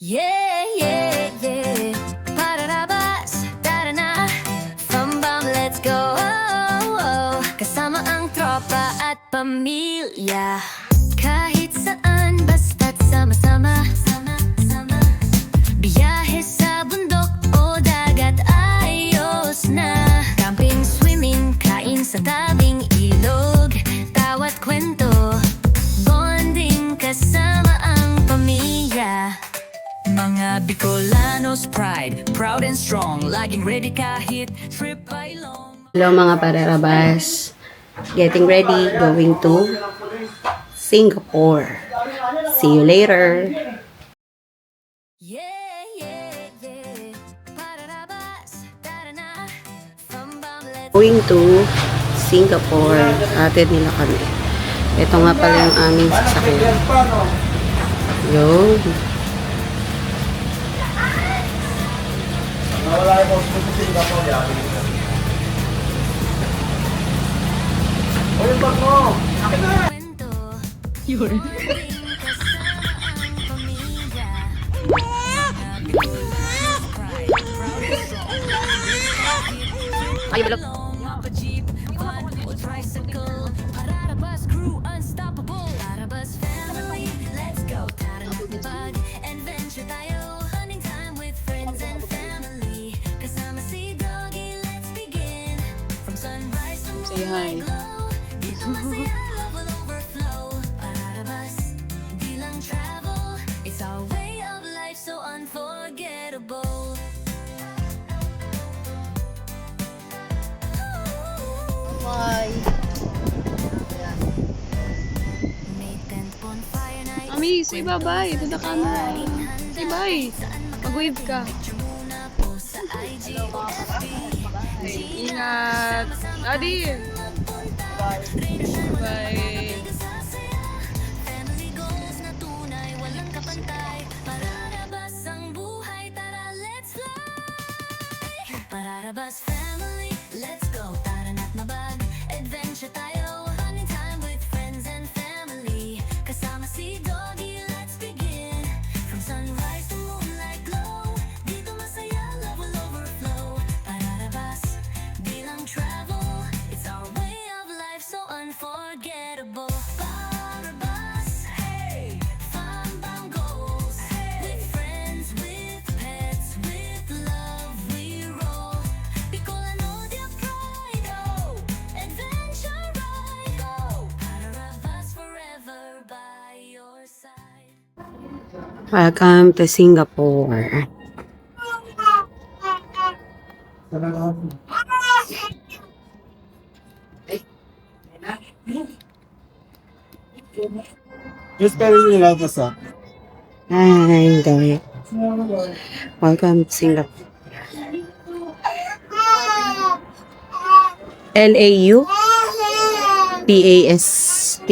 Yeah, yeah, yeah. Pararabas, tara na. Fambam, let's go. Oh, oh. Kasama ang tropa at pamilya. Kahit saan, basta't sama-sama. Biyahe sa bundok o dagat, ayos na. Camping, swimming, kain sa tabing ilog. Tawat kwento, bonding kasama ang pamilya. Mga Bicolanos pride, proud and strong, laging ready kahit trip ay long. Hello mga pararabas, getting ready, going to Singapore. See you later. Yeah, yeah, yeah. Pararabas, tara na. Fambam, let's Going to Singapore. Atid nila kami. Ito nga pala yung aming sasakyan. Yo. Wala yung post sa Singapore yan. O yung bag mo! Akin na! kwento. Bonding kasama ang pamilya. Mga Bicolanos pride, proud and strong, laging kahit Ay, balok. long. Mapa-jeep, van, o tricycle. Pararabas crew, unstoppable. Pararabas family, let's go. Tara na bag, adventure tayo. Hunting time with friends and family. Kasama si Doggy, let's begin. From sunrise to Say hi. moonlight glow. Dito masaya, love will overflow. Pararabas, di lang travel. It's our way of life, so unforgettable. May tent bonfire night. Mami, say bye-bye to the camera. Say bye. Mag-wave ka. Picture muna po sa IG o FB. Ingat. Daddy. Bye. Family goals na tunay, walang kapantay. Pararabas ang buhay, tara let's fly. Pararabas family, let's go. Tara na't mabag, adventure tayo. Hunting time with friends and family. Kasama si Doggy, let's begin. From sunrise to moonlight glow. Dito masaya, love will overflow. Pararabas, di lang travel. It's our way of life, so unforgettable. Pararabas, hey, fun goals. With friends, with pets, with love we roll. Bicolano their pride, oh, adventure ride, go. Pararabas forever by your side. Welcome to Singapore. Just spelling nila ito sa. Hi, Dami. Welcome to Singapore. LAU PAST.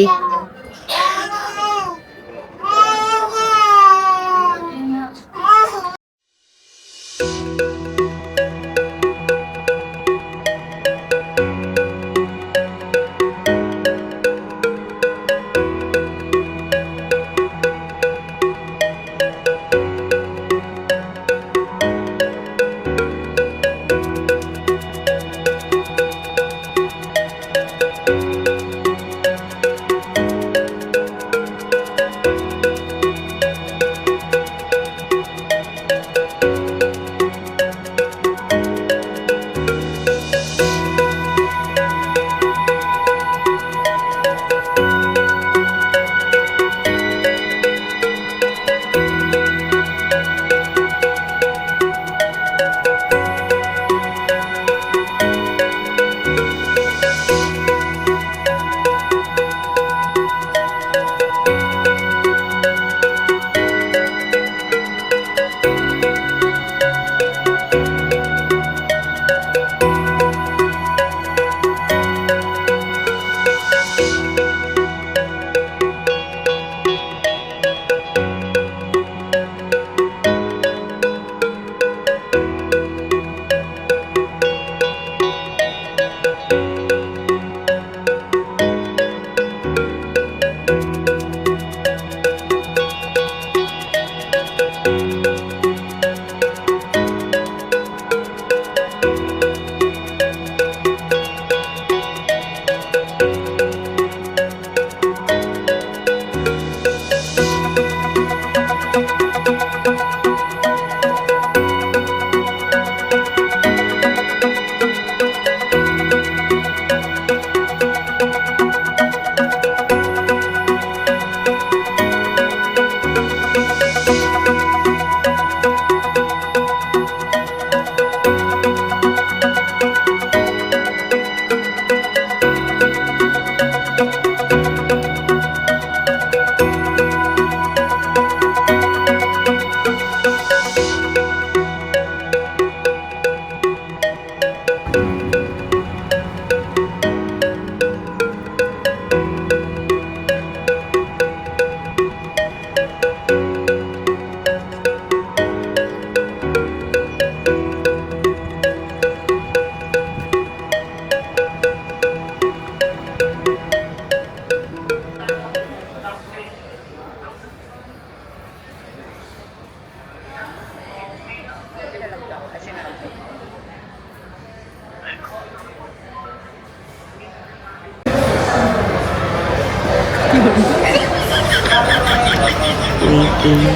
Waiting.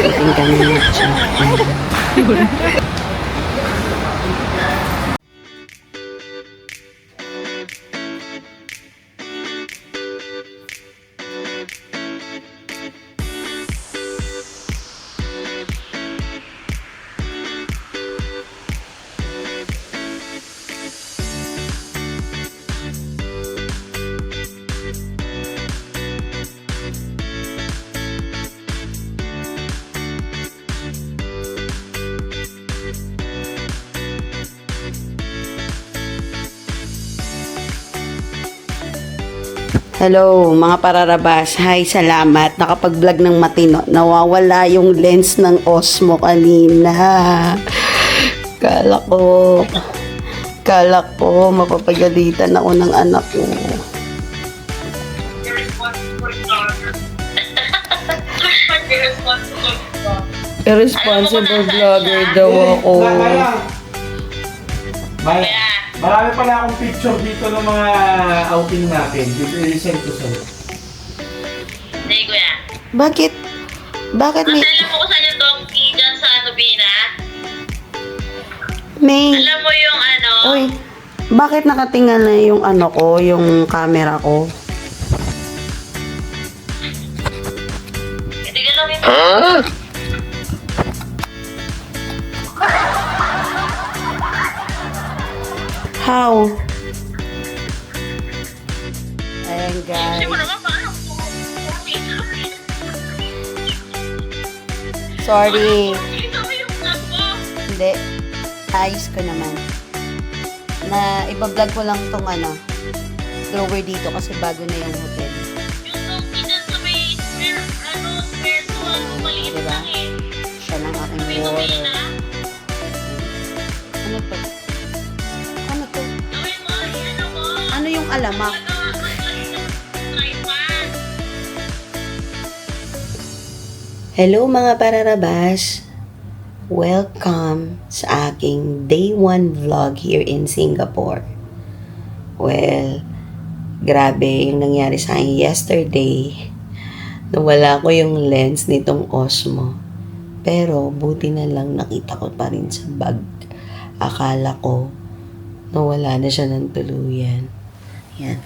Waiting kami mag-check-in. Hello, mga pararabas. Hi, salamat. Nakapag-vlog ng matino. Nawawala yung lens ng Osmo kanina. Kala ko, mapapagalitan ako ng anak ko. Irresponsible vlogger daw ako. Marami pala akong picture dito ng mga outing natin. Dito i-send ko sa'yo. Hindi, kuya. Bakit may... Alam mo kung saan yung donkey dyan sa Nubina? May... Alam mo yung ano? Uy, bakit nakatingala na yung ano ko, yung camera ko? Hindi ka lang yung... How? Ayan, guys. Hindi mo naman paano? Sorry. Ito mo yung vlog mo. Hindi. Ayos ko naman. Na ibablog ko lang tong ano, drawer dito kasi bago na yung hotel. Yung donkey dyan sa may spare one, maliit Diba? lang eh. Siya lang aking May water. Nubina. Ano to? Ano to? Gawin mo, ano mo? Ano yung alamak? Tripod. Hello mga pararabas! Welcome sa aking day 1 vlog here in Singapore. Well, grabe yung nangyari sa akin yesterday. Nawala ko yung lens nitong Osmo. Pero buti na lang nakita ko pa rin sa bag. Akala ko nawala na siya ng tuluyan. Yan.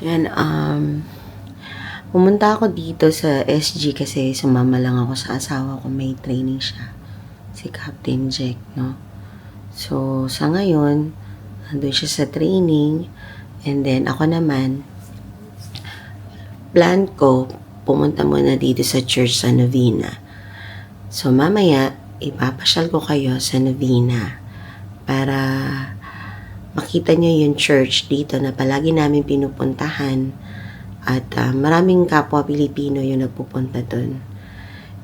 Yan, pumunta ako dito sa SG kasi sumama lang ako sa asawa ko. May training siya. Si Captain Jack, no? So, sa ngayon, nandun siya sa training. And then, ako naman, plan ko, pumunta muna dito sa church sa Novena. So, mamaya, ipapasyal ko kayo sa Novena para makita nyo yung church dito na palagi namin pinupuntahan at maraming kapwa Pilipino yung nagpupunta dun.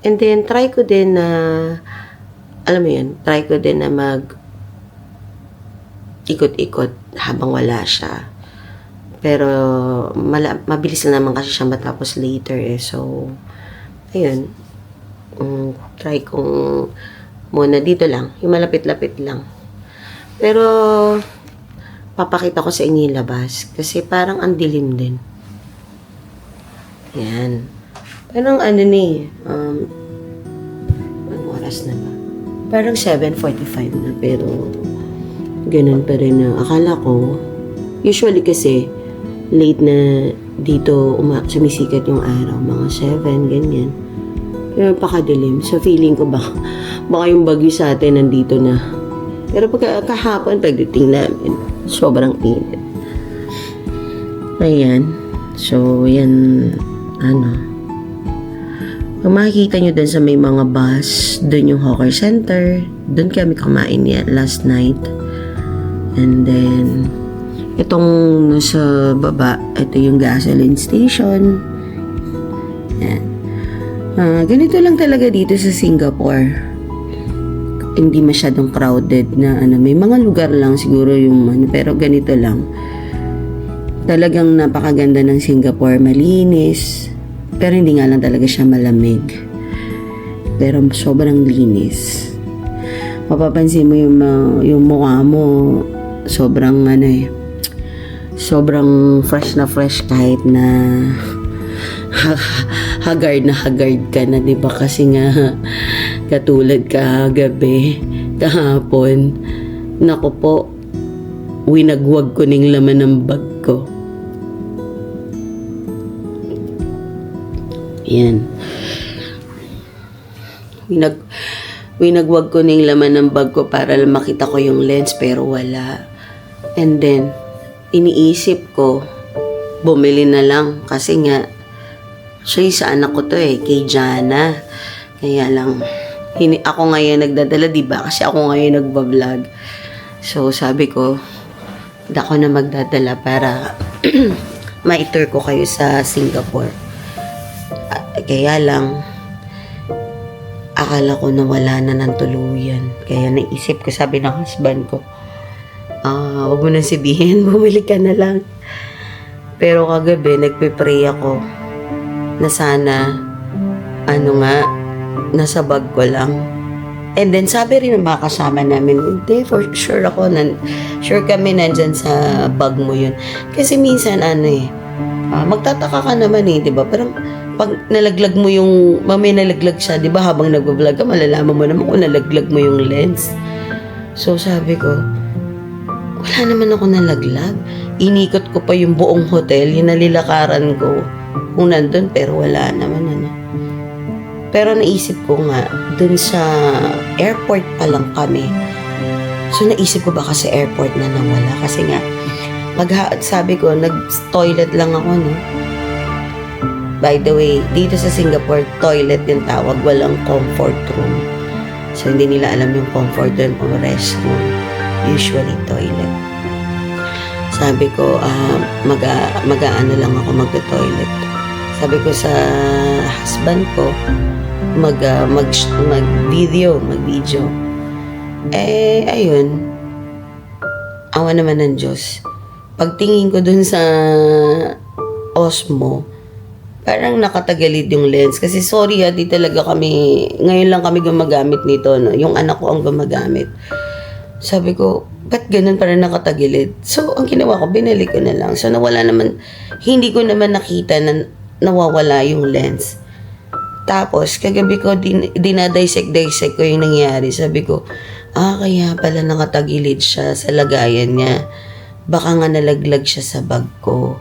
And then, try ko din na try ko din na ikot-ikot habang wala siya. Pero, mabilis na naman kasi siya matapos later eh. So, ayun. Try kong muna dito lang. Yung malapit-lapit lang. Pero, papakita ko sa inyo yung labas. Kasi parang ang dilim din. Yan. Parang ano ni, anong oras na ba? Parang 7:45 na, pero ganun pa rin na akala ko, usually kasi, late na dito sumisikat yung araw, mga 7, ganyan. Pero pakadilim. So, feeling ko baka yung bagyo sa atin nandito na. Pero kahapon, pagdating namin, sobrang init. Ayan. So, yan, kung makikita nyo dun sa may mga bus, dun yung hawker center, dun kami kumain yan last night. And then, itong nasa baba, ito yung gasoline station. Yan. Ganito lang talaga dito sa Singapore. Hindi masyadong crowded na may mga lugar lang siguro yung pero ganito lang. Talagang napakaganda ng Singapore, malinis. Pero hindi nga lang talaga siya malamig. Pero sobrang linis. Mapapansin mo yung mukha mo, sobrang sobrang fresh na fresh kahit na haggard ka na, di ba? Kasi nga katulad kagabi, kahapon, naku po, winagwag ko ning laman ng bag ko. Yan. Winagwag ko ning laman ng bag ko para lang makita ko yung lens, pero wala. And then, iniisip ko, bumili na lang kasi nga, siya sa anak ko to kay Jana. Kaya lang, ako ngayon nagdadala, diba? Kasi ako ngayon nagbablog. So, sabi ko, ako na magdadala para ma-tour ko kayo sa Singapore. Kaya lang, akala ko na wala na ng tuluyan. Kaya naisip ko, sabi ng husband ko, wag mo nang sabihin, bumili ka na lang. Pero kagabi, nagpe-pray ako na sana, nasa bag ko lang. And then, sabi rin ng mga kasama namin, hindi, for sure sure kami nandyan sa bag mo yun. Kasi minsan, magtataka ka naman di ba? Parang, pag nalaglag mo may nalaglag siya, di ba? Habang nagbablog ka, malalaman mo naman kung nalaglag mo yung lens. So, sabi ko, wala naman ako nalaglag. Inikot ko pa yung buong hotel, yung nalilakaran ko. Kung nandun, pero wala naman, Pero naisip ko nga, dun sa airport pa lang kami. So, naisip ko baka sa airport na nawala. Kasi nga, sabi ko, nag-toilet lang ako, By the way, dito sa Singapore, toilet yung tawag, walang comfort room. So, hindi nila alam yung comfort room o restroom. Usually, toilet. Sabi ko, mag-aano lang ako magto-toilet. Sabi ko sa husband ko, mag-video. Ayun. Awa naman ng Diyos. Pagtingin ko dun sa Osmo, parang nakatagalid yung lens. Kasi sorry di talaga kami, ngayon lang kami gumagamit nito, Yung anak ko ang gumagamit. Sabi ko, ba't ganun parang nakatagilid? So, ang ginawa ko, binili ko na lang. So, hindi ko naman nakita na nawawala yung lens. Tapos, kagabi ko, dinadisect ko yung nangyari. Sabi ko, kaya pala nakatagilid siya sa lagayan niya. Baka nga nalaglag siya sa bag ko.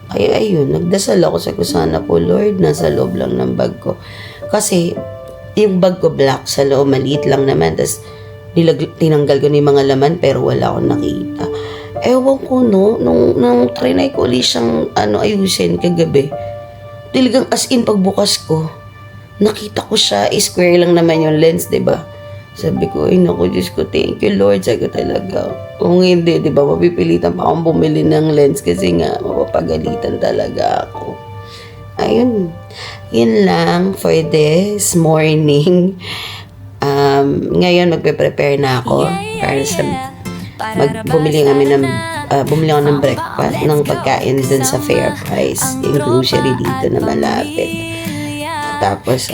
Kaya ayun, nagdasal ako sa sana po, Lord, nasa loob lang ng bag ko. Kasi, yung bag ko black sa loob, maliit lang naman. Tapos, tinanggal ko na yung mga laman, pero wala akong nakita. Ewan ko, nung trinay ko ulit siyang ayusin kagabi. Talagang as in, pagbukas ko, nakita ko siya, square lang naman yung lens, diba? Sabi ko, ay naku, Diyos ko, thank you, Lord. Sabi ko talaga, kung hindi, diba, mapipilitan pa akong bumili ng lens kasi nga, mapapagalitan talaga ako. Ayun, yun lang for this morning. Ngayon, magpe-prepare na ako para sa bumili ako ng breakfast, ng pagkain dun sa Fair Price, yung grocery dito na malapit. Tapos,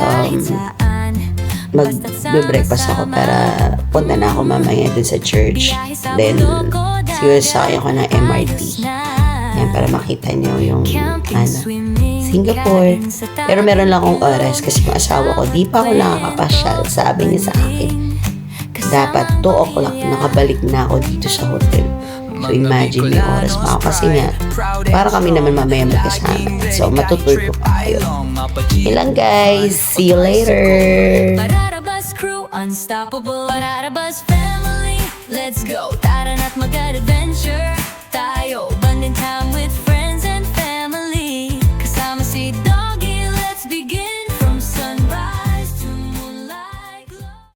mag-breakfast ako para punta na ako mamaya dun sa church. Then, siguro sakay ako ng MRT. Yan, para makita nyo yung, Singapore. Pero meron lang akong oras kasi yung asawa ko, di pa ako nakakapasyal. Sabi niya sa akin, dapat 2 o'clock nakabalik na ako dito sa hotel. So imagine may oras pa ako kasi nga para kami naman mamaya magkasama. So matutour ko pa kayo. Ilan guys, see you later! Pararabas crew, unstoppable. Pararabas family, let's go. Tara na't mag-adventure tayo. Banding time with friends.